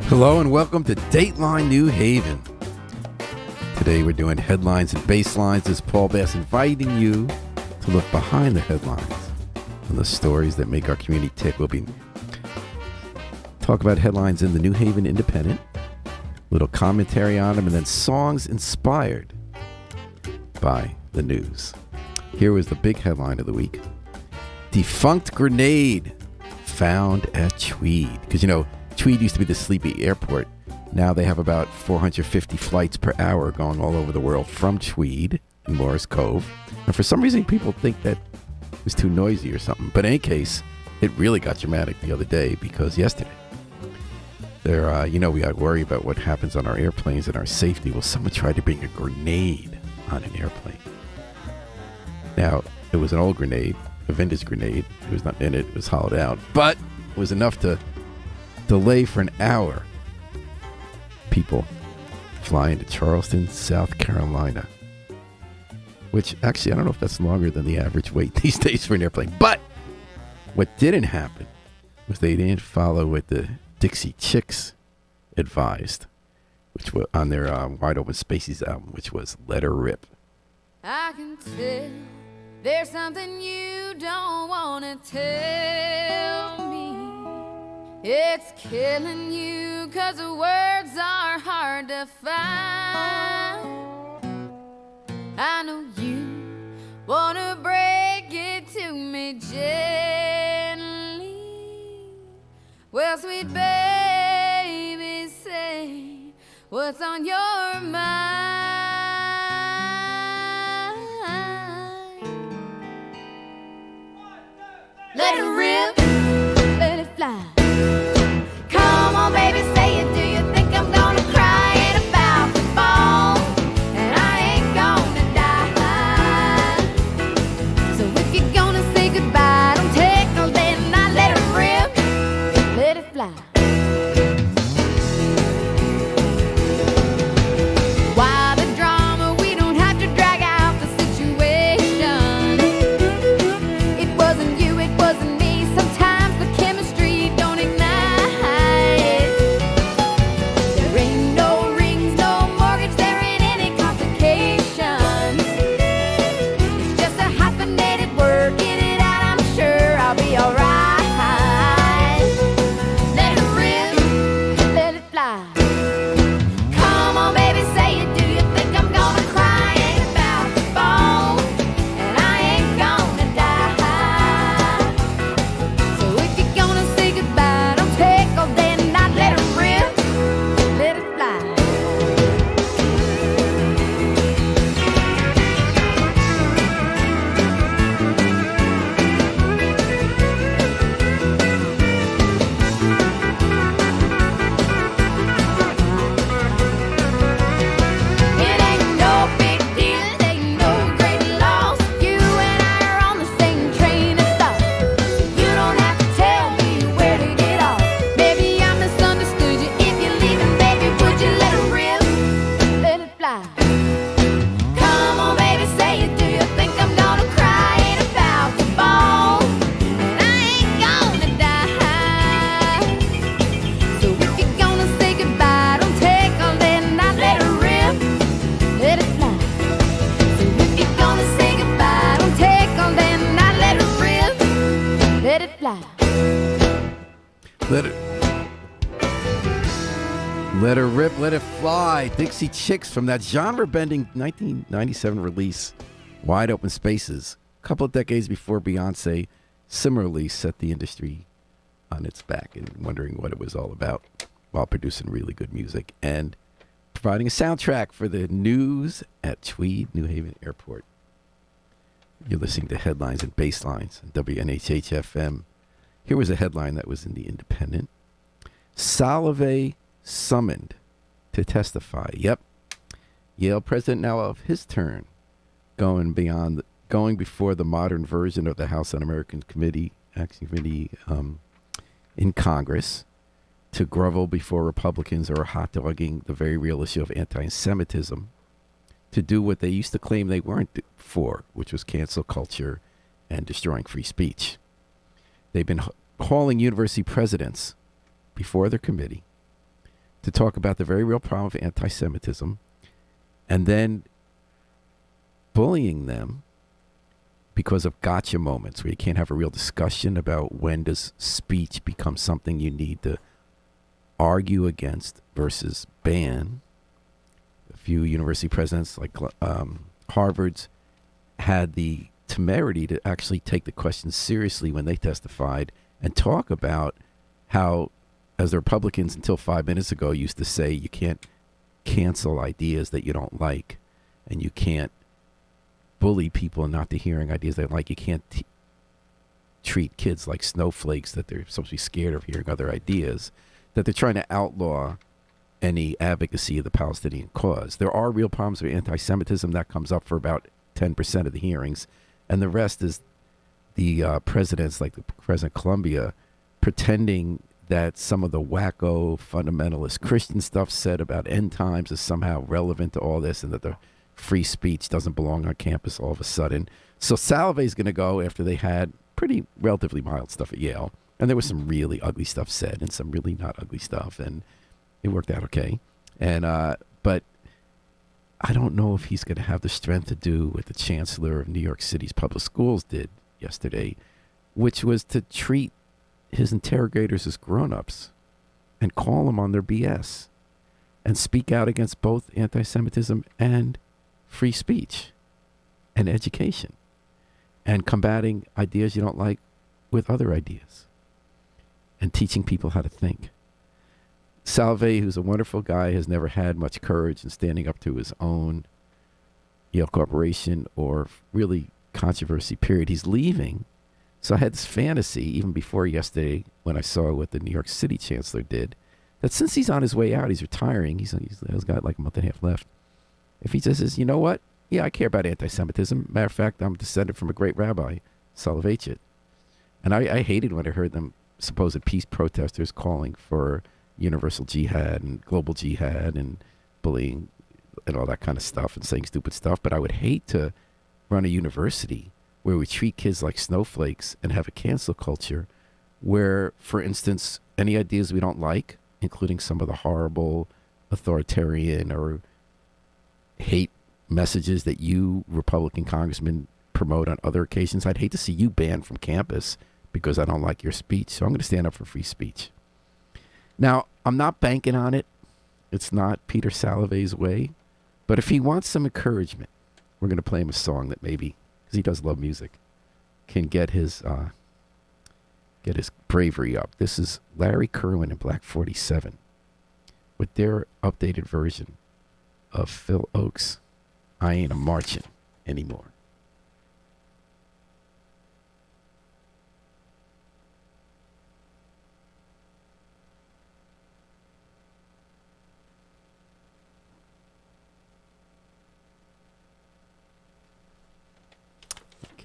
Hello and welcome to Dateline New Haven. Today we're doing headlines and baselines as Paul Bass inviting you to look behind the headlines and the stories that make our community tick. We'll be talk about headlines in the New Haven Independent, little commentary on them, and then songs inspired by the news. Here was the big headline of the week. Defunct grenade found at Tweed. Because, Tweed used to be the sleepy airport. Now they have about 450 flights per hour going all over the world from Tweed in Morris Cove. And for some reason, people think that it was too noisy or something. But in any case, it really got dramatic the other day because yesterday, we got to worry about what happens on our airplanes and our safety. Well, someone tried to bring a grenade on an airplane. Now, it was an old grenade, a vintage grenade. It was not in it. It was hollowed out. But it was enough to delay for an hour people flying to Charleston, South Carolina. Which, actually, I don't know if that's longer than the average wait these days for an airplane. But what didn't happen was they didn't follow what the Dixie Chicks advised, which was on their Wide Open Spaces album, which was Let Her Rip. I can tell there's something you don't want to tell me. It's killing you 'cause the words are hard to find. I know you want to break it to me gently. Well, sweet baby, say what's on your mind. Let it rip, let it fly. Come on, baby, say it. Do you think I'm gonna cry in about the fall? And I ain't gonna die. So if you're gonna say goodbye, don't take no day and not let it rip, let it fly. Why the drama? We don't have to drag out the situation. It wasn't you, it wasn't me. Sometimes the chemistry don't ignite. There ain't no rings, no mortgage, there ain't any complications. It's just a hyphenated word. Get it out, I'm sure I'll be alright. Let it rip, let it fly. Come on, baby, say it. Do you think I'm gonna cry? Ain't about the phone, and I ain't gonna die. So if you're gonna say goodbye, don't take all day and not let it rip, let it fly. It ain't no big deal, it ain't no great loss. You and I are on the same train of thought. You don't have to tell me where to get off. Maybe I misunderstood you. If you're leaving, baby, would you let it rip, let it fly? Come on, baby, say it. Do you think I'm gonna cry? Ain't about the ball, and I ain't gonna die. So if you're gonna say goodbye, don't take all day and not let it rip, let it fly. So if you're gonna say goodbye, don't take all day and not let it rip, let it fly. Let her rip, let it fly. Dixie Chicks from that genre-bending 1997 release, Wide Open Spaces, a couple of decades before Beyonce similarly set the industry on its back and wondering what it was all about while producing really good music and providing a soundtrack for the news at Tweed, New Haven Airport. You're listening to Headlines and Baselines on WNHH-FM. Here was a headline that was in the Independent. Salve summoned to testify. Yep. Yale president now of his turn, going before the modern version of the House Un-American Action Committee in Congress to grovel before Republicans or hot-dogging the very real issue of anti-Semitism to do what they used to claim they weren't for, which was cancel culture and destroying free speech. They've been hauling university presidents before their committee to talk about the very real problem of anti-Semitism, and then bullying them because of gotcha moments where you can't have a real discussion about when does speech become something you need to argue against versus ban. A few university presidents like Harvard's had the temerity to actually take the questions seriously when they testified and talk about how, as the Republicans until 5 minutes ago used to say, you can't cancel ideas that you don't like, and you can't bully people not to hearing ideas they like. You can't treat kids like snowflakes that they're supposed to be scared of hearing other ideas, that they're trying to outlaw any advocacy of the Palestinian cause. There are real problems with anti-Semitism. That comes up for about 10% of the hearings, and the rest is the presidents, like the President of Colombia, pretending that some of the wacko fundamentalist Christian stuff said about end times is somehow relevant to all this, and that the free speech doesn't belong on campus all of a sudden. So Saleve's going to go after they had pretty relatively mild stuff at Yale, and there was some really ugly stuff said and some really not ugly stuff, and it worked out okay. And but I don't know if he's going to have the strength to do what the chancellor of New York City's public schools did yesterday, which was to treat his interrogators as grown-ups and call them on their BS and speak out against both anti-Semitism and free speech and education and combating ideas you don't like with other ideas and teaching people how to think. Salve, who's a wonderful guy, has never had much courage in standing up to his own Yale Corporation or really controversy, period. He's leaving. So I had this fantasy, even before yesterday, when I saw what the New York City chancellor did, that since he's on his way out, he's retiring, he's got like a month and a half left. If he just says, you know what? Yeah, I care about anti-Semitism. Matter of fact, I'm descended from a great rabbi, Soloveitchik. And I hated when I heard them supposed peace protesters calling for universal jihad and global jihad and bullying and all that kind of stuff and saying stupid stuff. But I would hate to run a university where we treat kids like snowflakes and have a cancel culture where, for instance, any ideas we don't like, including some of the horrible authoritarian or hate messages that you Republican congressmen promote on other occasions, I'd hate to see you banned from campus because I don't like your speech. So I'm going to stand up for free speech. Now, I'm not banking on it. It's not Peter Saleve's way. But if he wants some encouragement, we're going to play him a song that maybe, because he does love music, can get his bravery up. This is Larry Kerwin and Black 47 with their updated version of Phil Oakes' I Ain't a Marchin' Anymore.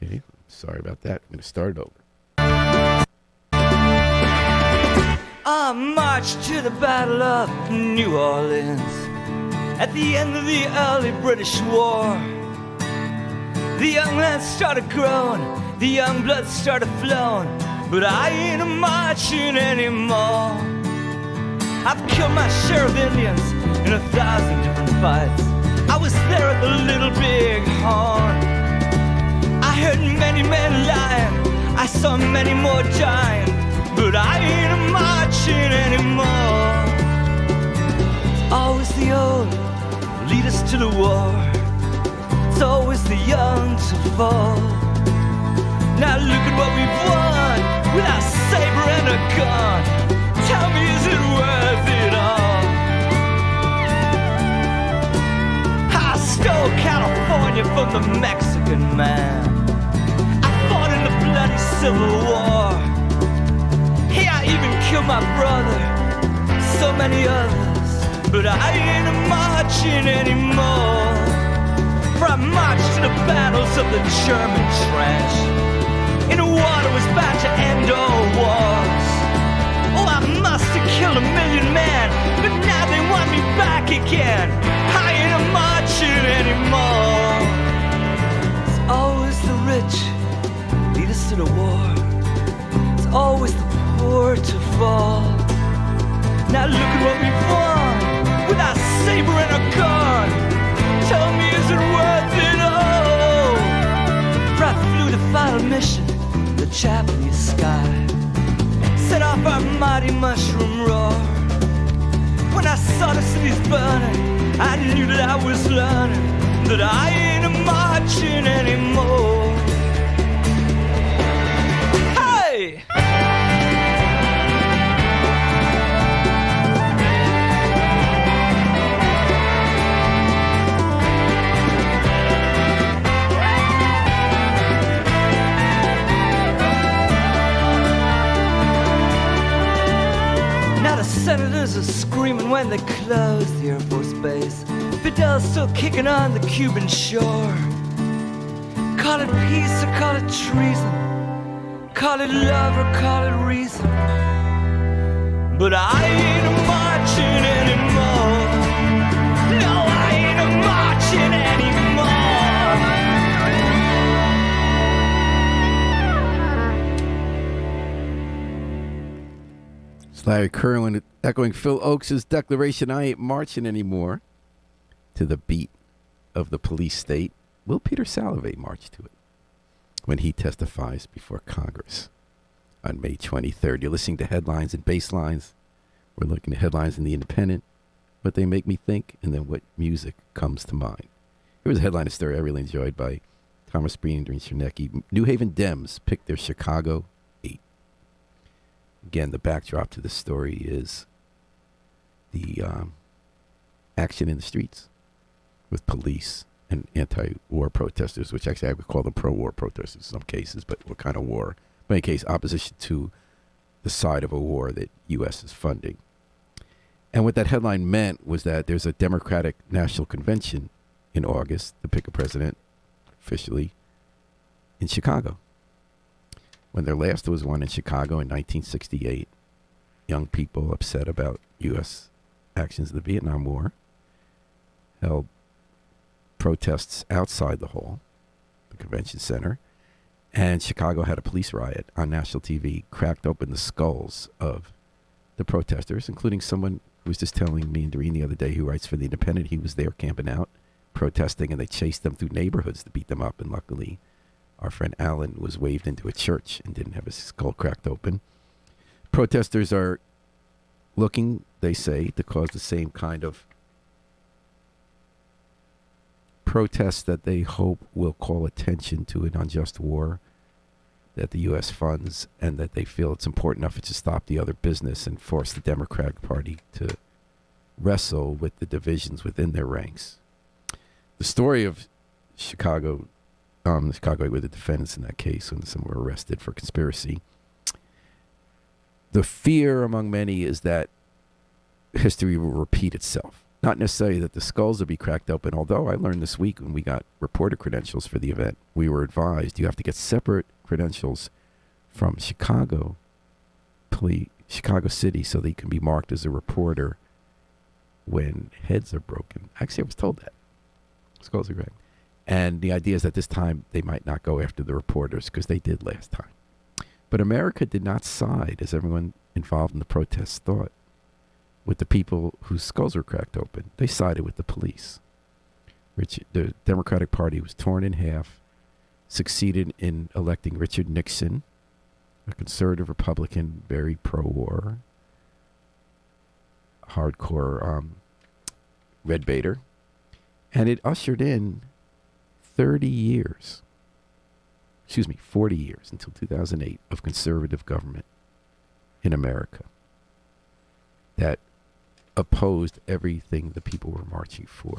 Okay, sorry about that. I'm going to start it over. I marched to the Battle of New Orleans at the end of the early British War. The young land started growing, the young blood started flowing, but I ain't a marching anymore. I've killed my share of Indians in 1,000 different fights. I was there at the Little Big Horn. I heard many men lying, I saw many more dying, but I ain't a marching anymore. Always the old lead us to the war. It's always the young to fall. Now look at what we've won with our saber and a gun. Tell me, is it worth it all? I stole California from the Mexican man. I fought in the bloody Civil War. Hey, I even killed my brother, so many others, but I ain't a marching anymore. For I marched to the battles of the German trench, in a war that was about to end all wars. Oh, I must have killed 1 million men, but now they want me back again. I ain't a marching anymore. It's always the rich lead us to the war. It's always the poor to fall. Now look at what we've won with a saber and a gun. Tell me, is it worth it all? For I flew the final mission, the Japanese sky, set off our mighty mushroom roar. When I saw the cities burning, I knew that I was learning that I ain't a marching anymore. Hey! Now the senators are screaming when they close the Air Force Base. Fidel's still kicking on the Cuban shore. Call it peace or call it treason, call it love or call it reason, but I ain't a marching anymore. No, I ain't a marching anymore. It's Larry Kerwin echoing Phil Oakes' declaration, I ain't marching anymore, to the beat of the police state. Will Peter Salovey march to it when he testifies before Congress on May 23rd? You're listening to Headlines and Basslines. We're looking at headlines in The Independent, what they make me think, and then what music comes to mind. Here was a headline story I really enjoyed by Thomas Breen and Chernecki. New Haven Dems picked their Chicago 8. Again, the backdrop to the story is the action in the streets with police and anti-war protesters, which actually I would call them pro-war protesters in some cases, but what kind of war? In any case, opposition to the side of a war that U.S. is funding. And what that headline meant was that there's a Democratic National Convention in August to pick a president officially in Chicago. When there last was one in Chicago in 1968, young people upset about U.S. actions in the Vietnam War held protests outside the hall, the convention center, and Chicago had a police riot on national TV, cracked open the skulls of the protesters, including someone who was just telling me and Doreen the other day who writes for The Independent. He was there camping out, protesting, and they chased them through neighborhoods to beat them up, and luckily our friend Alan was waved into a church and didn't have his skull cracked open. Protesters are looking, they say, to cause the same kind of protests that they hope will call attention to an unjust war that the U.S. funds, and that they feel it's important enough to stop the other business and force the Democratic Party to wrestle with the divisions within their ranks. The story of Chicago with the defendants in that case, when some were arrested for conspiracy, the fear among many is that history will repeat itself. Not necessarily that the skulls will be cracked open, although I learned this week when we got reporter credentials for the event, we were advised you have to get separate credentials from Chicago City, so that you can be marked as a reporter when heads are broken. Actually, I was told that. Skulls are cracked. And the idea is that this time they might not go after the reporters, because they did last time. But America did not side, as everyone involved in the protests thought, with the people whose skulls were cracked open. They sided with the police. The Democratic Party was torn in half, succeeded in electing Richard Nixon, a conservative Republican, very pro-war, hardcore red baiter. And it ushered in 40 years until 2008 of conservative government in America that opposed everything the people were marching for.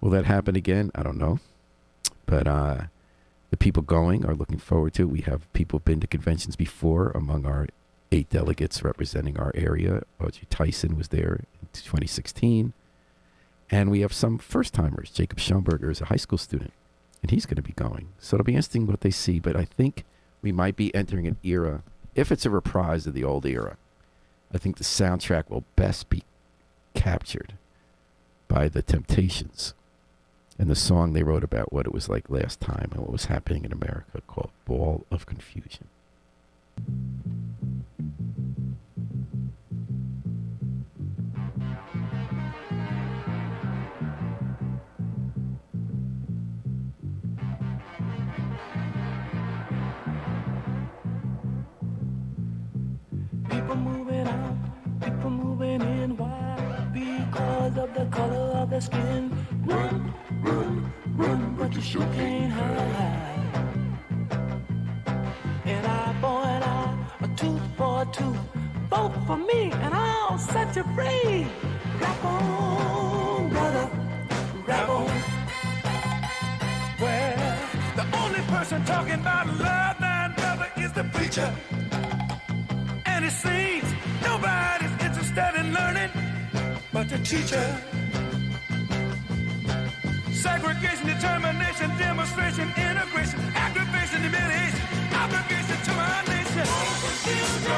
Will that happen again? I don't know. But the people going are looking forward to it. We have people been to conventions before. Among our 8 delegates representing our area, O.J. Tyson was there in 2016. And we have some first-timers. Jacob Schoenberger is a high school student, and he's going to be going. So it'll be interesting what they see. But I think we might be entering an era, if it's a reprise of the old era, I think the soundtrack will best be captured by the Temptations and the song they wrote about what it was like last time and what was happening in America, called Ball of Confusion. the skin. Run, run, run, but you sure can't hide. An eye for an eye, a tooth for a tooth. Vote for me and I'll set you free. Rap on, brother, rap on. Well, the only person talking about love now, brother, is the preacher. And it seems nobody's interested in learning but the teacher. Segregation, determination, demonstration, integration, aggravation, humiliation, obligation to our nation. Oh,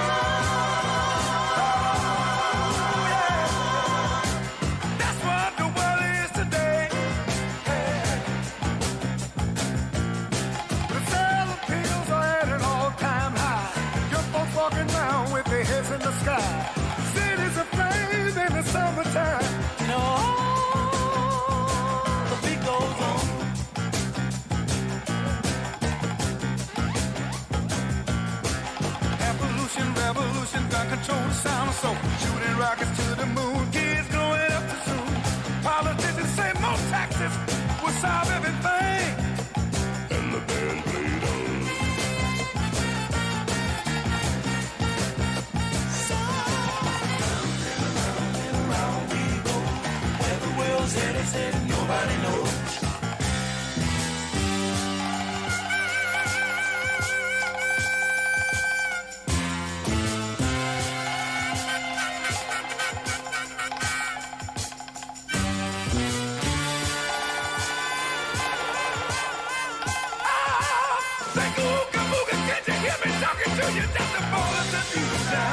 yeah. That's what the world is today. The sale of pills are at an all-time high. Your folks walking around with their heads in the sky. Cities aflame in the summertime. You know, the beat goes on. Evolution, revolution, gun control the sound of soul. Shooting rockets to the moon, kids growing up too soon. Politicians say more taxes will solve everything. And the band played on. Said nobody knows. Say ooga booga, can't you hear me talking to you? Just the ball of the future.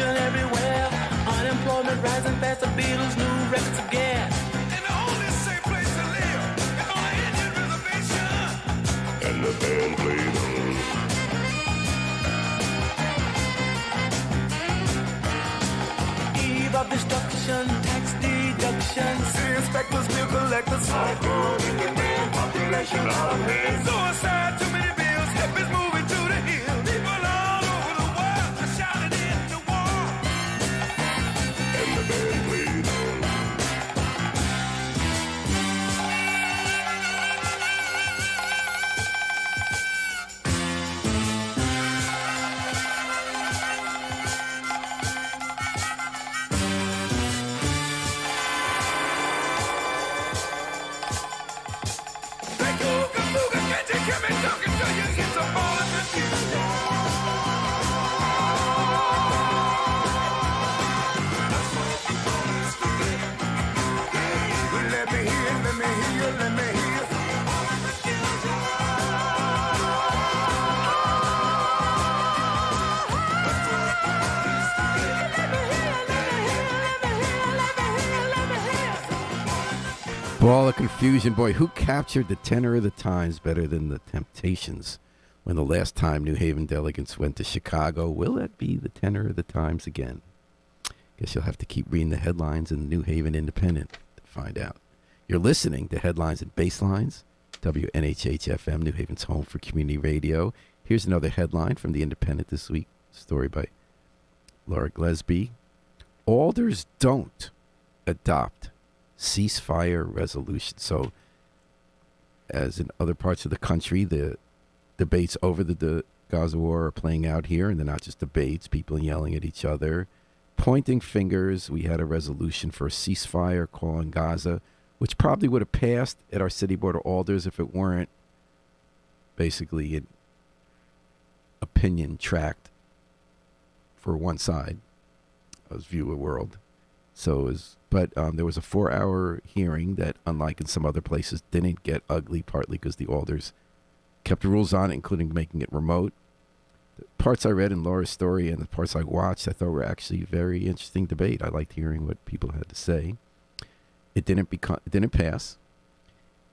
Everywhere, unemployment rising fast, the Beatles' new records again. And the only safe place to live is on an Indian reservation. And the band played on. Eve of destruction, tax deduction. City inspectors, bill collectors, cyclone, population all hands. Suicide, too many bills, hippies moving to the hills. People all over the world are shouting in the war. And the band played on. Thank you, Ooga Booga, can't you hear me talking to you? It's a ball of the future. Let me hear, let me hear, let me hear. Ball of confusion, boy. Who captured the tenor of the times better than the Temptations when the last time New Haven delegates went to Chicago? Will that be the tenor of the times again? Guess you'll have to keep reading the headlines in the New Haven Independent to find out. You're listening to Headlines and Basslines, WNHH-FM, New Haven's home for community radio. Here's another headline from the Independent this week. Story by Laura Glesby. Alders don't adopt ceasefire resolution. So, as in other parts of the country, the debates over the Gaza war are playing out here, and they're not just debates, people yelling at each other, pointing fingers. We had a resolution for a ceasefire call in Gaza, which probably would have passed at our city board of alders if it weren't basically an opinion tracked for one side of View of World. But there was a 4-hour hearing that, unlike in some other places, didn't get ugly, partly because the alders kept the rules on it, including making it remote. The parts I read in Laura's story and the parts I watched, I thought were actually a very interesting debate. I liked hearing what people had to say. It didn't pass.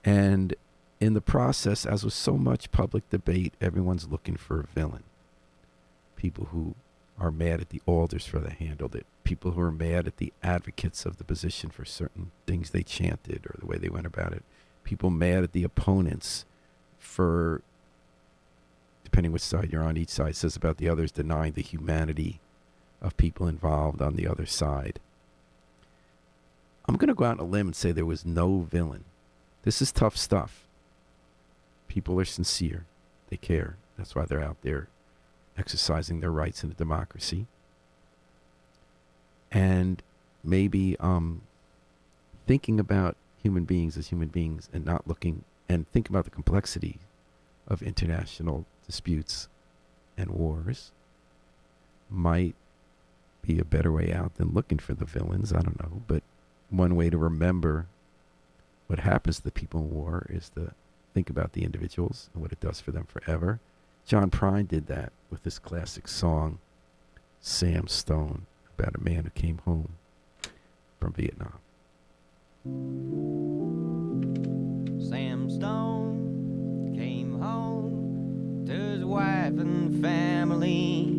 And in the process, as with so much public debate, everyone's looking for a villain. People who are mad at the alders for how they handled it. People who are mad at the advocates of the position for certain things they chanted or the way they went about it. people mad at the opponents for, depending which side you're on, each side says about the others, denying the humanity of people involved on the other side. I'm going to go out on a limb and say there was no villain. This is tough stuff. People are sincere. They care. That's why they're out there exercising their rights in a democracy. And maybe thinking about human beings as human beings and not looking and think about the complexity of international disputes and wars might be a better way out than looking for the villains. I don't know. But one way to remember what happens to the people in war is to think about the individuals and what it does for them forever. John Prine did that with this classic song, Sam Stone, about a man who came home from Vietnam. Sam Stone came home to his wife and family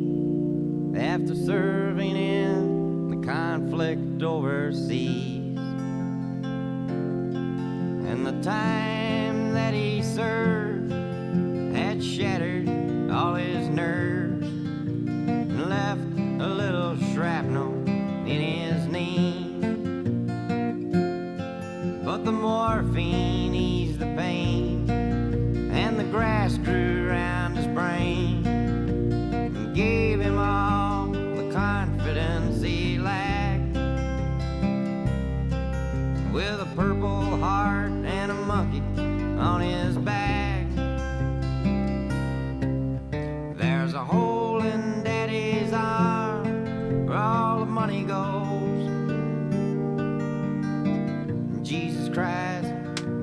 after serving in the conflict overseas. And the time that he served had shattered all his nerves and left a little shrapnel in his knee. But the morphine eased the pain and the grass grew around his brain and gave him all the confidence he lacked. With a purple heart and a monkey on his back, there's a hole in Daddy's arm where all the money goes. Jesus Christ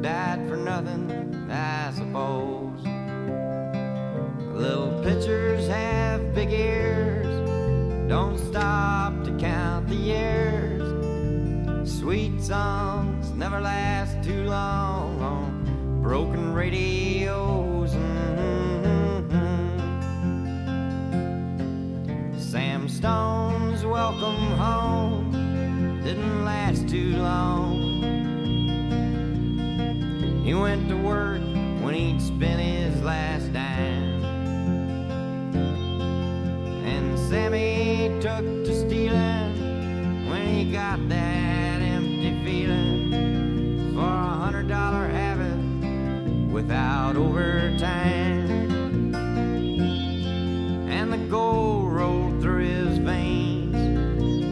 died for nothing, I suppose. Little pitchers have big ears, don't stop to count the years. Sweet songs never last too long on broken radios. Sam Stone's welcome home didn't last too long. He went to work when he'd spent his last dime, and Sammy took to stealing when he got that empty feeling for $100 habit without overtime. And the gold rolled through his veins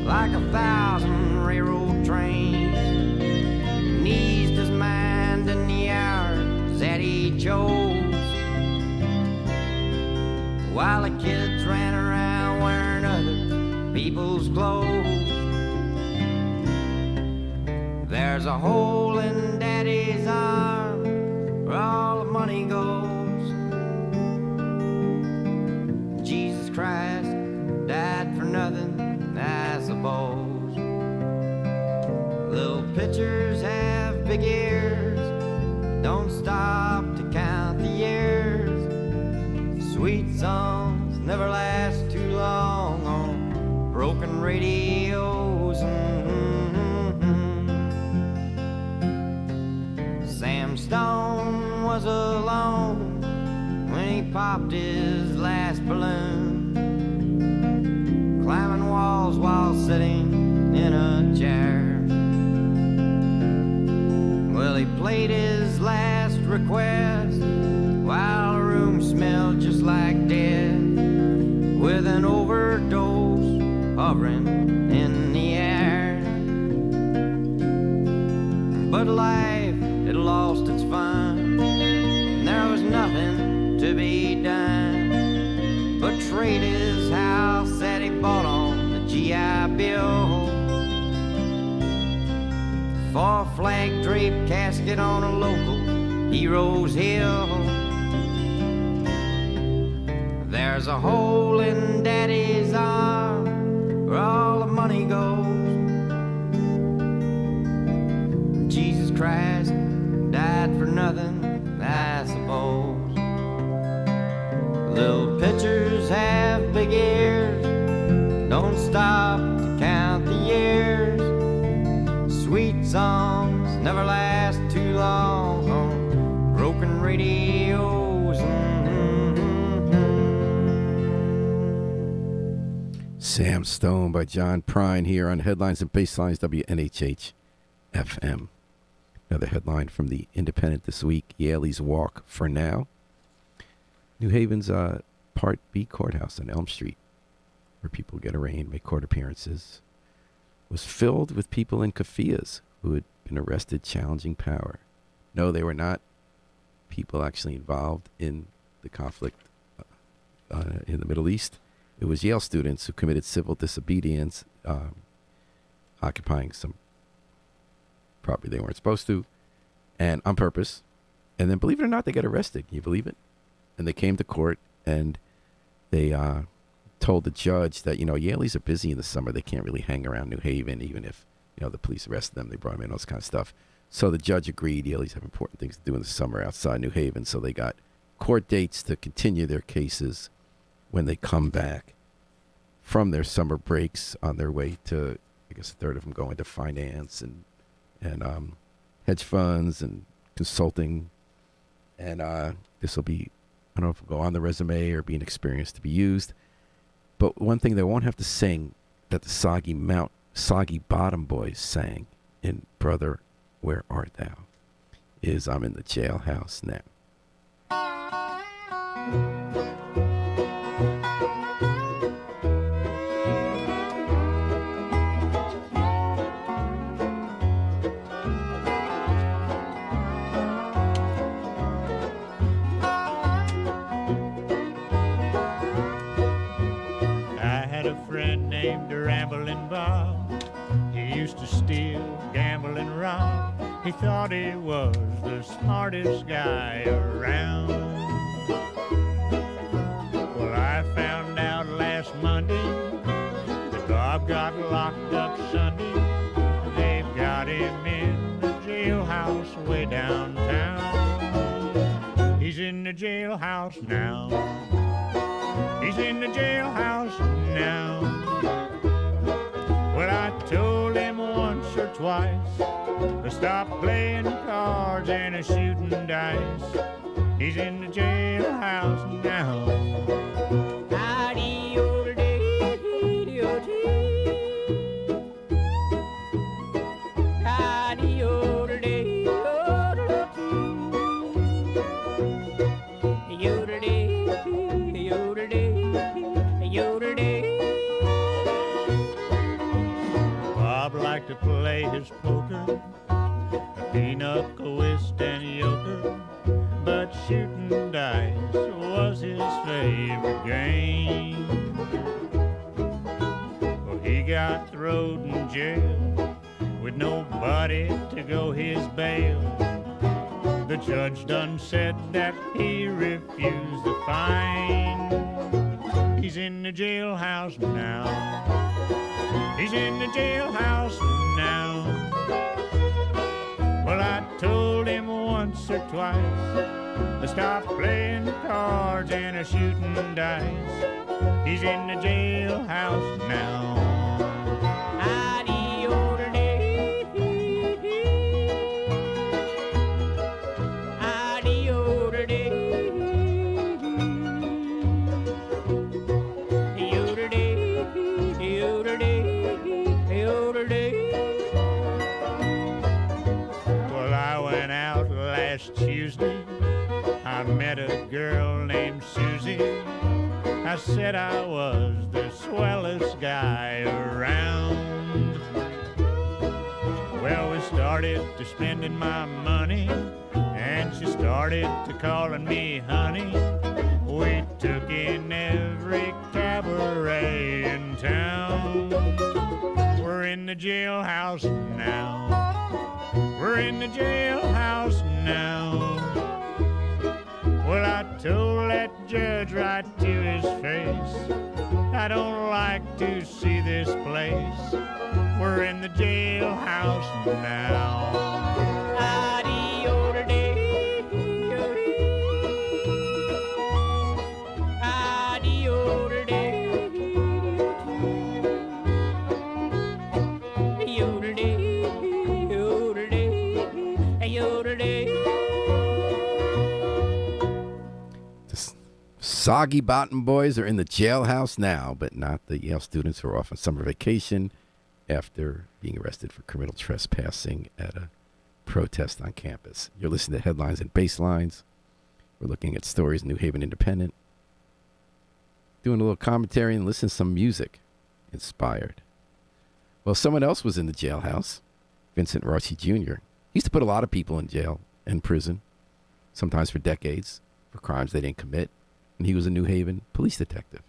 like 1,000 railroad trains, and eased his mind in the hours that he chose, while the kids ran around wearing other people's clothes. There's a hole in Daddy's arm where all the money goes. Jesus Christ died for nothing, I suppose. Little pitchers have big ears, don't stop to count the years. Sweet songs never last too long on broken radios. Sam Stone was alone when he popped his last balloon, climbing walls while sitting in a chair. Well, he played his last request while the room smelled just like death, with an overdose hovering in the air. But life had lost its fun, and there was nothing to be done but trade his house that he bought on the GI Bill for a flag-draped casket on a local hero's hill. There's a hole in Daddy's arm where all the money goes. Jesus Christ died for nothing, I suppose. Little pitchers have big ears, don't stop to count the years. Sweet songs never last too long. radios. Sam Stone by John Prine here on Headlines and Basslines, WNHH FM. Another headline from the Independent this week: Yaley's walk for now. New Haven's Part B courthouse on Elm Street, where people get arraigned, make court appearances, was filled with people in keffiyehs who had been arrested challenging power. No, they were not people actually involved in the conflict in the Middle East. It was Yale students who committed civil disobedience, occupying some property they weren't supposed to, and on purpose. And then, believe it or not, they got arrested. Can you believe it? And they came to court, and they told the judge that, Yaleys are busy in the summer. They can't really hang around New Haven, even if, the police arrested them. They brought them in, all this kind of stuff. So the judge agreed Yaleys have important things to do in the summer outside New Haven. So they got court dates to continue their cases when they come back from their summer breaks on their way to, I guess a third of them go into finance and hedge funds and consulting. And this will be, I don't know if it'll go on the resume or be an experience to be used. But one thing they won't have to sing that the Soggy Bottom Boys sang in Brother, Where Art Thou? Is I'm in the jailhouse now. Rambling Bob, he used to steal, gamble, and rob. He thought he was the smartest guy around. Well, I found out last Monday that Bob got locked up Sunday. They've got him in the jailhouse way downtown. He's in the jailhouse now. He's in the jailhouse now. Well, I told him once or twice to stop playing cards and shooting dice. He's in the jailhouse now. To play his poker, pinochle, whist, and euchre, but shooting dice was his favorite game. Well, he got thrown in jail with nobody to go his bail. The judge done said that he refused the fine. He's in the jailhouse now. He's in the jailhouse now. Well, I told him once or twice to stop playing cards and shooting dice. He's in the jailhouse now. Tuesday, I met a girl named Susie. I said I was the swellest guy around. Well, we started to spending my money, and she started to calling me honey. We took in every cabaret in town. We're in the jailhouse now. We're in the jailhouse now. Well, I told that judge right to his face, I don't like to see this place. We're in the jailhouse now. Soggy Bottom boys are in the jailhouse now, but not the Yale students who are off on summer vacation after being arrested for criminal trespassing at a protest on campus. You're listening to Headlines and Basslines. We're looking at stories in New Haven Independent, doing a little commentary and listening to some music inspired. Well, someone else was in the jailhouse, Vincent Rossi Jr. He used to put a lot of people in jail and prison, sometimes for decades, for crimes they didn't commit. And he was a New Haven police detective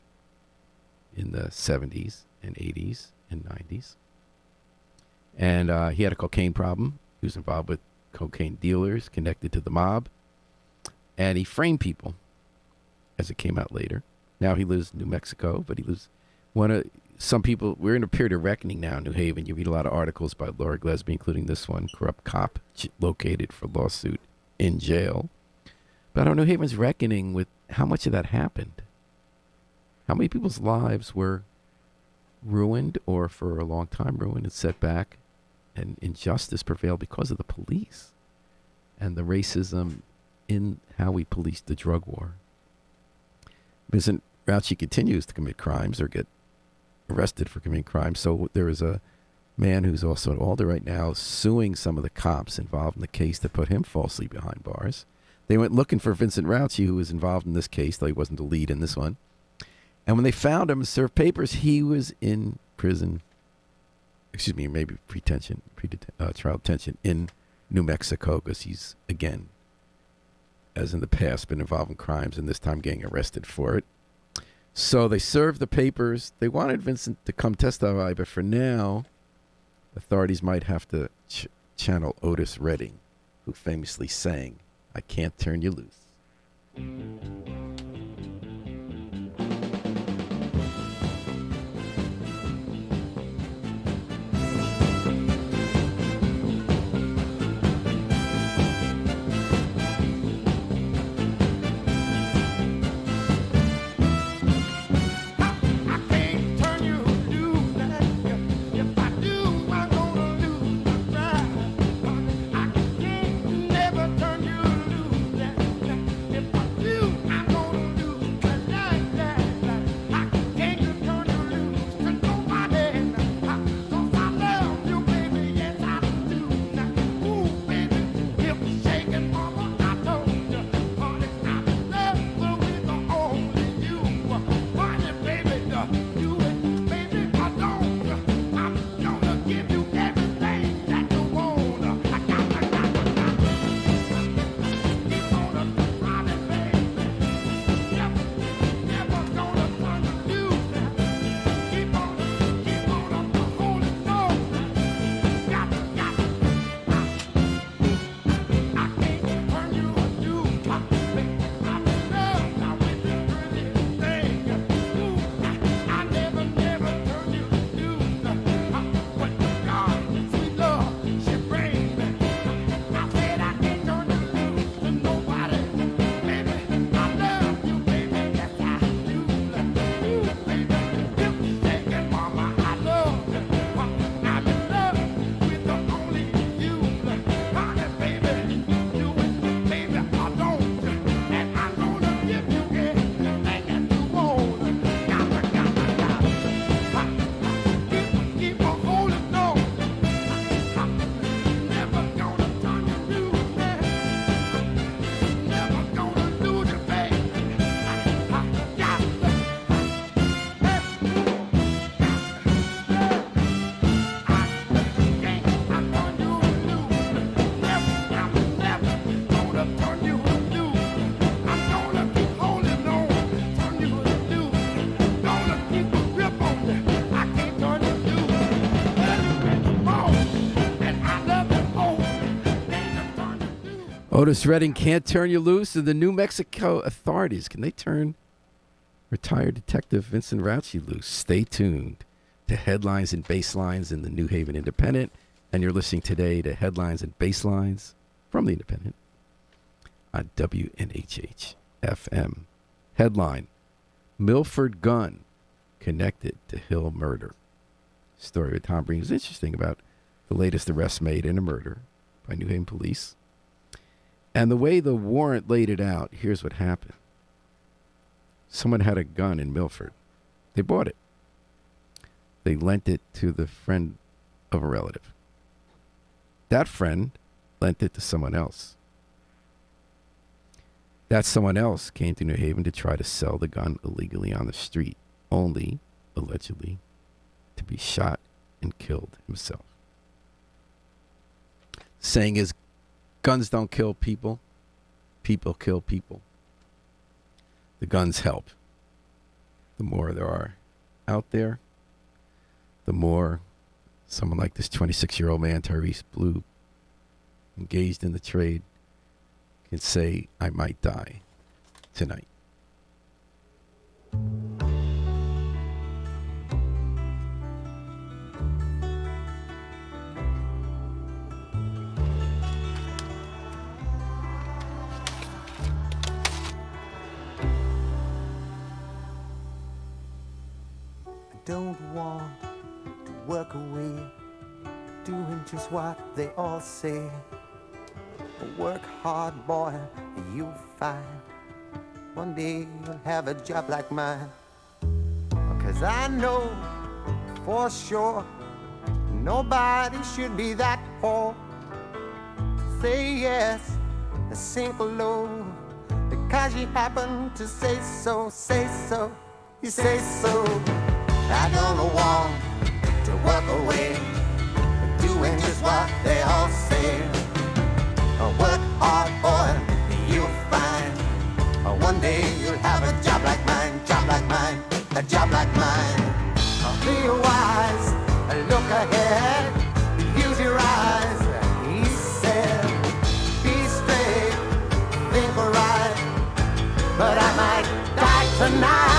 in the 70s and 80s and 90s. And he had a cocaine problem. He was involved with cocaine dealers connected to the mob. And he framed people, as it came out later. Now he lives in New Mexico, but he lives some people, we're in a period of reckoning now in New Haven. You read a lot of articles by Laura Glesby, including this one, corrupt cop located for lawsuit in jail. But New Haven's reckoning with how much of that happened. How many people's lives were ruined or for a long time ruined and set back, and injustice prevailed because of the police and the racism in how we policed the drug war. Vincent Rauchi continues to commit crimes or get arrested for committing crimes. So there is a man who's also at Alder right now suing some of the cops involved in the case that put him falsely behind bars. They went looking for Vincent Rauchi, who was involved in this case, though he wasn't the lead in this one. And when they found him and served papers, he was in prison, maybe trial detention in New Mexico, because he's, again, as in the past, been involved in crimes and this time getting arrested for it. So they served the papers. They wanted Vincent to come testify, but for now, authorities might have to channel Otis Redding, who famously sang, "I Can't Turn You Loose." Otis Redding can't turn you loose, and the New Mexico authorities, can they turn retired Detective Vincent Rauchi loose? Stay tuned to Headlines and Basslines in the New Haven Independent, and you're listening today to Headlines and Basslines from the Independent on WNHH FM. Headline: Milford gun connected to Hill murder. Story with Tom Breen is interesting about the latest arrest made in a murder by New Haven police. And the way the warrant laid it out, here's what happened. Someone had a gun in Milford. They bought it. They lent it to the friend of a relative. That friend lent it to someone else. That someone else came to New Haven to try to sell the gun illegally on the street, only, allegedly, to be shot and killed himself. Saying is, guns don't kill people, people kill people. The guns help. The more there are out there, the more someone like this 26-year-old man, Tyrese Blue, engaged in the trade, can say, I might die tonight. Don't want to work away, doing just what they all say. Work hard, boy, you'll find one day you'll have a job like mine. 'Cause I know for sure nobody should be that poor. Say yes, sink low, because you happen to say so, you say so. I don't want to work away, doing just what they all say. Work hard, boy, you'll find one day you'll have a job like mine, a job like mine. Be wise, look ahead, use your eyes, he said. Be straight, think right, but I might die tonight.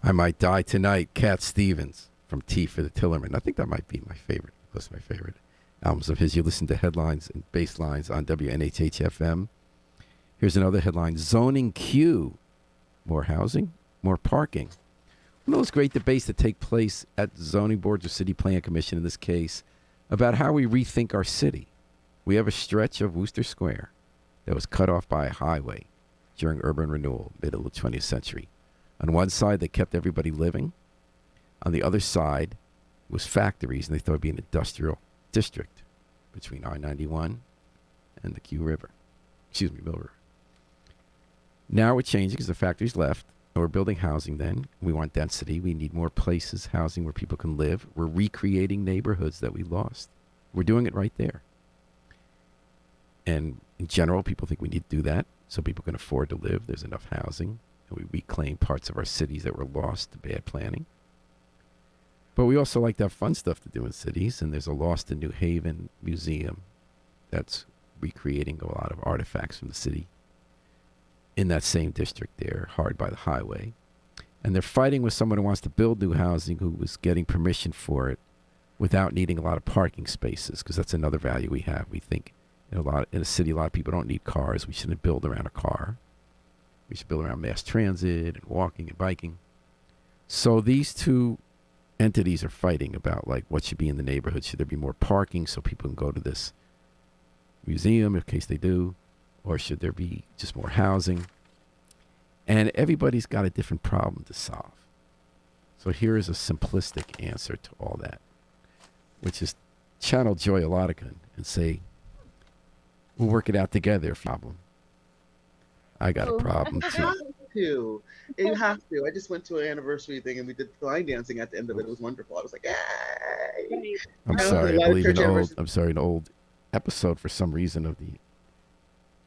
I Might Die Tonight, Cat Stevens from T for the Tillerman. I think that might be my favorite. That's my favorite albums of his. You listen to Headlines and Basslines on WNHH-FM. Here's another headline. Zoning Q. More housing, more parking. One of those great debates that take place at zoning boards or city plan commission in this case about how we rethink our city. We have a stretch of Wooster Square that was cut off by a highway during urban renewal, middle of the 20th century. On one side, they kept everybody living. On the other side was factories, and they thought it would be an industrial district between I-91 and the Mill River. Now we're changing because the factories left, and we're building housing then. We want density. We need more places, housing where people can live. We're recreating neighborhoods that we lost. We're doing it right there. And in general, people think we need to do that so people can afford to live. There's enough housing. And we reclaim parts of our cities that were lost to bad planning. But we also like to have fun stuff to do in cities, and there's a Lost in New Haven museum that's recreating a lot of artifacts from the city in that same district there, hard by the highway. And they're fighting with someone who wants to build new housing who was getting permission for it without needing a lot of parking spaces, because that's another value we have. We think in a city, a lot of people don't need cars. We shouldn't build around a car. We should build around mass transit and walking and biking. So these two entities are fighting about like what should be in the neighborhood. Should there be more parking so people can go to this museum in case they do? Or should there be just more housing? And everybody's got a different problem to solve. So here is a simplistic answer to all that, which is channel Joy Oladican and say, we'll work it out together. Problem. I got a problem too. You have to. I just went to an anniversary thing and we did line dancing at the end of it. It was wonderful. I was like, yay! I'm sorry. I believe an old episode for some reason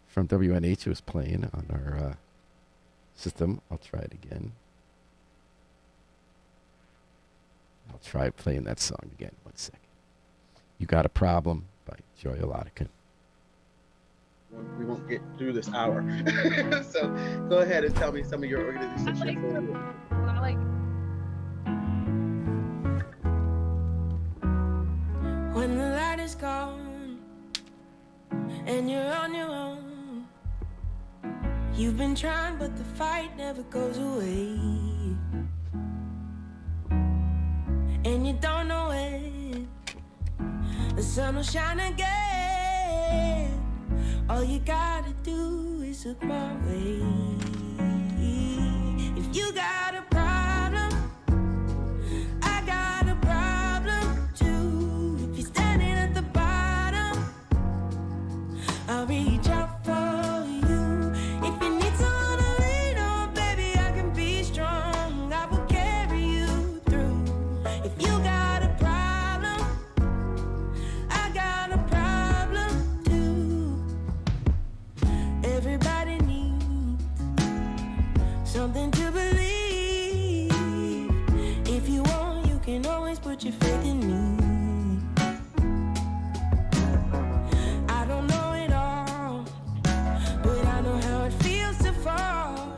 from WNH was playing on our system. I'll try it again. I'll try playing that song again. 1 second. You Got a Problem by Joy Oladican. we won't get through this hour. So go ahead and tell me some of your organizations. When the light is gone and you're on your own, you've been trying, but the fight never goes away. And you don't know when the sun will shine again. All you gotta do is look my way. If you got a problem, I got a problem too. If you're standing at the bottom, I'll reach out for you. If you need someone to lean on, baby, I can be strong. I will carry you through. If you got a problem, I got a problem too. Everybody needs something to believe. If you want, you can always put your faith in me. I don't know it all, but I know how it feels to fall.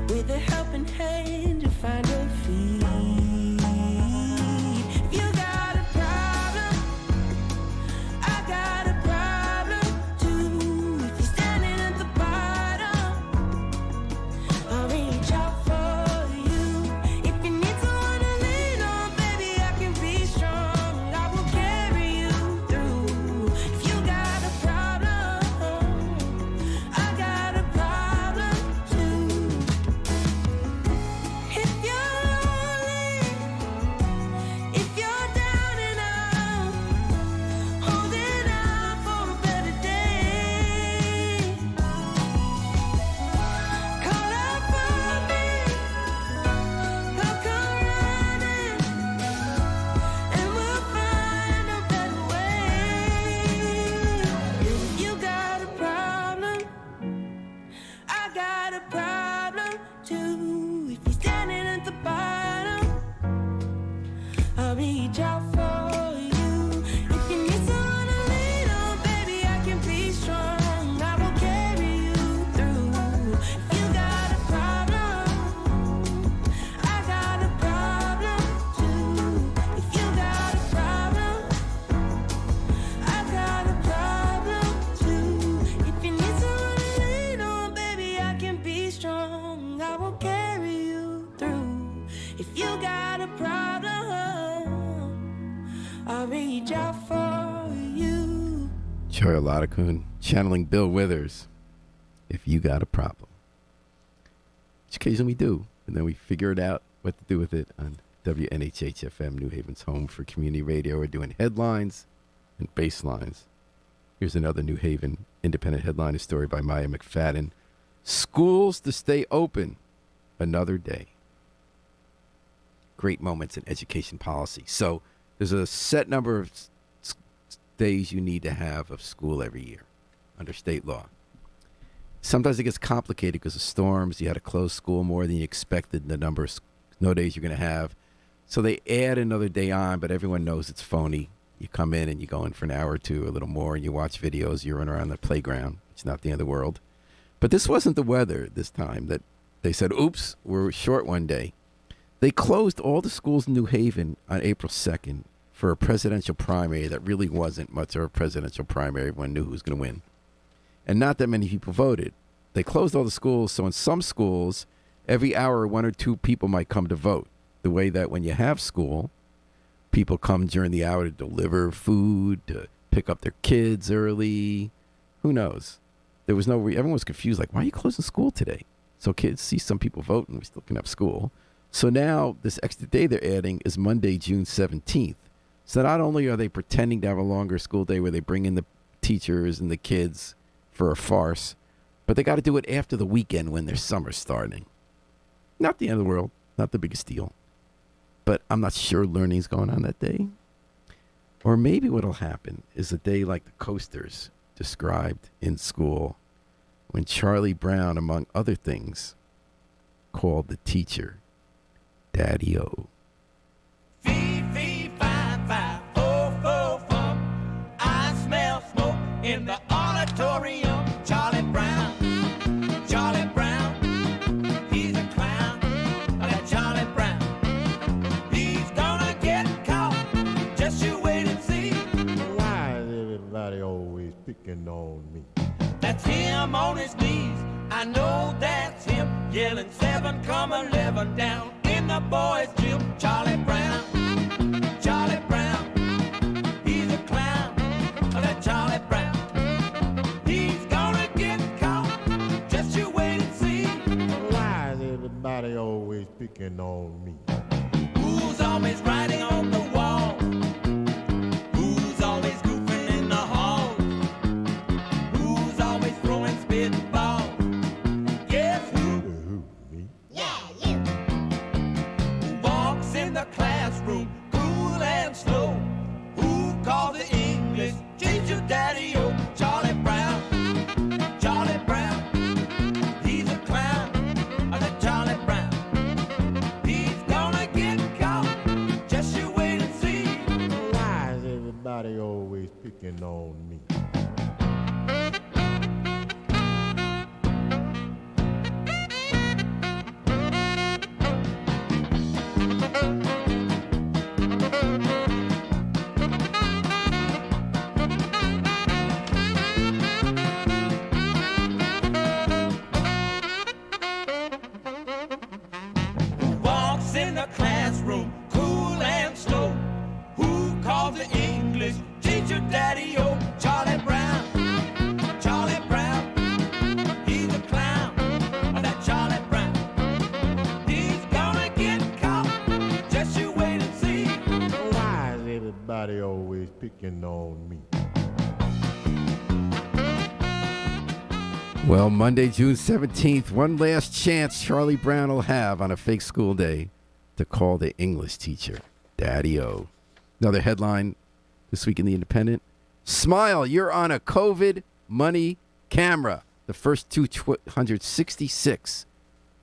With a helping hand, you find your feet. If you got a problem, I got a problem too. If you're standing at the bottom, I'll reach out for you. If you need someone to lean on, baby, I can be strong. I will carry you through. If you got a problem, I got a problem too. If you're lonely, if you're down and out, holding out for a better day, call out for me, I'll come running, and we'll find a better way. If you got a problem, I got a problem too. If you're standing at the bottom, I'll reach out for you. If you need someone to lean on, baby, I can be strong. I will carry you through. If you got a problem, I got a problem too. If you got a problem, I got a problem too. If you need someone to lean on, baby, I can be strong. I will carry you through. If you got a problem, I'll reach out for you. Joy Olodokun channeling Bill Withers. If you got a problem, which occasionally we do, and then we figure it out what to do with it on WNHH-FM, New Haven's home for community radio. We're doing headlines and baselines. Here's another New Haven independent headline, a story by Maya McFadden. Schools to stay open another day. Great moments in education policy. So there's a set number of days you need to have of school every year under state law. Sometimes it gets complicated because of storms. You had to close school more than you expected, the number of snow days you're going to have. So they add another day on, but everyone knows it's phony. You come in and you go in for an hour or two, a little more, and you watch videos. You run around the playground. It's not the end of the world. But this wasn't the weather this time that they said, oops, we're short one day. They closed all the schools in New Haven on April 2nd for a presidential primary that really wasn't much of a presidential primary. Everyone knew who was going to win. And not that many people voted. They closed all the schools, so in some schools, every hour, one or two people might come to vote. The way that when you have school, people come during the hour to deliver food, to pick up their kids early. Who knows? There was everyone was confused, like, why are you closing school today? So kids see some people vote and we still can have school. So now this extra day they're adding is Monday, June 17th. So not only are they pretending to have a longer school day where they bring in the teachers and the kids for a farce, but they got to do it after the weekend when their summer's starting. Not the end of the world, not the biggest deal. But I'm not sure learning's going on that day. Or maybe what'll happen is a day like the coasters described in school when Charlie Brown, among other things, called the teacher Daddy-O. Fee, fi, fi, fo, fo, fum. I smell smoke in the autumn. auditorium. Charlie Brown, Charlie Brown, he's a clown. That Charlie Brown, he's gonna get caught. Just you wait and see. Why is everybody always picking on me? That's him on his knees. I know that's him yelling 7 come 11 down in the boys' gym. Charlie Brown, Charlie Brown, he's a clown. That Charlie Brown, he's gonna get caught. Just you wait and see. Why is everybody always picking on me? Who's always writing on the wall? Who's always goofing in the hall? Who's always throwing spitballs? Yes, Who, me? who walks in the classroom cool and slow? Who calls the English teacher daddy-o? Charlie Brown, Charlie Brown, he's a clown. That Charlie Brown, he's gonna get caught. Just you wait and see. Why is everybody always picking on me? Who walks in the classroom cool and slow? Who calls the English teacher daddy-o? Charlie Brown, Charlie Brown, he's a clown. That Charlie Brown, he's gonna get caught. Just you wait and see. Why is everybody always picking on me? Well, Monday, June 17th, one last chance Charlie Brown will have on a fake school day to call the English teacher Daddy-O. Another headline this week in The Independent. Smile, you're on a COVID money camera. The first 266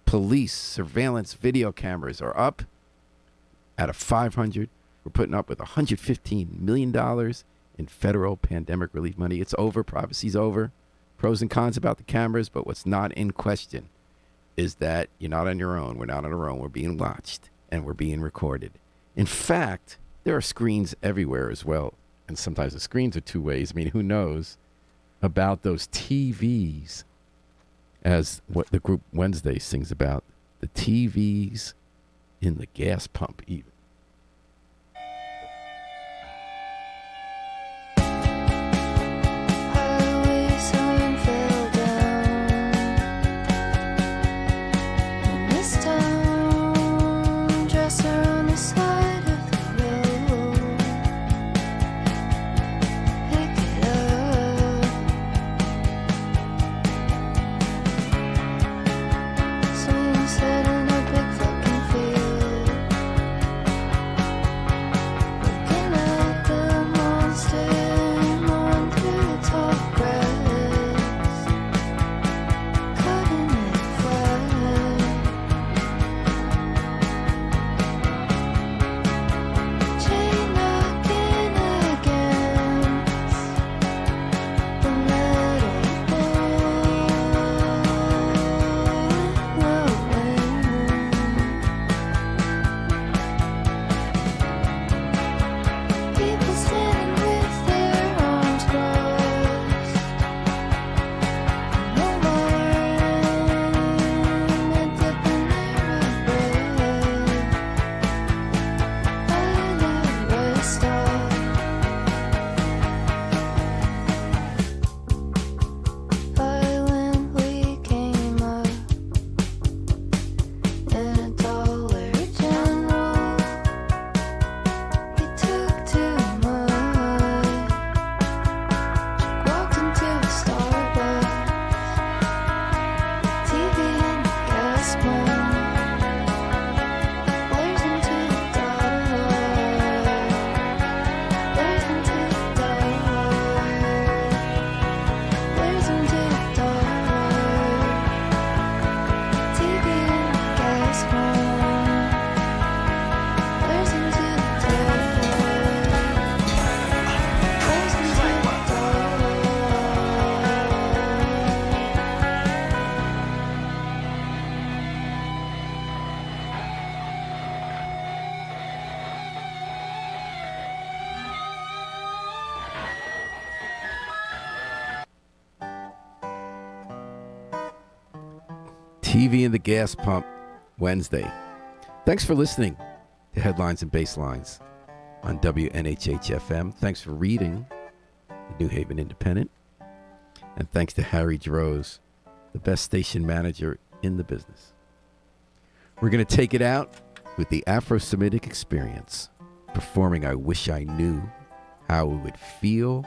police surveillance video cameras are up. Out of 500, we're putting up with $115 million in federal pandemic relief money. It's over. Privacy's over. Pros and cons about the cameras, but what's not in question is that you're not on your own. We're not on our own. We're being watched, and we're being recorded. In fact, there are screens everywhere as well, and sometimes the screens are two ways. I mean, who knows about those TVs, as what the group Wednesday sings about, the TVs in the gas pump even. Highway sign fell down in this town. Dresser on the side of the road. Pick it up. Swing set in a big fucking field. TV in the Gas Pump Wednesday. Thanks for listening to Headlines and Basslines on WNHH FM. Thanks for reading the New Haven Independent. And thanks to Harry Droz, the best station manager in the business. We're going to take it out with the Afro-Semitic Experience, performing I Wish I Knew How It Would Feel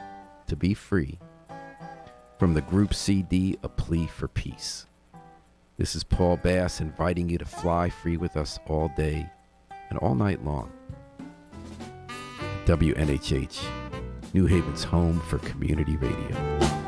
to Be Free, from the group CD, A Plea for Peace. This is Paul Bass inviting you to fly free with us all day and all night long. WNHH, New Haven's home for community radio.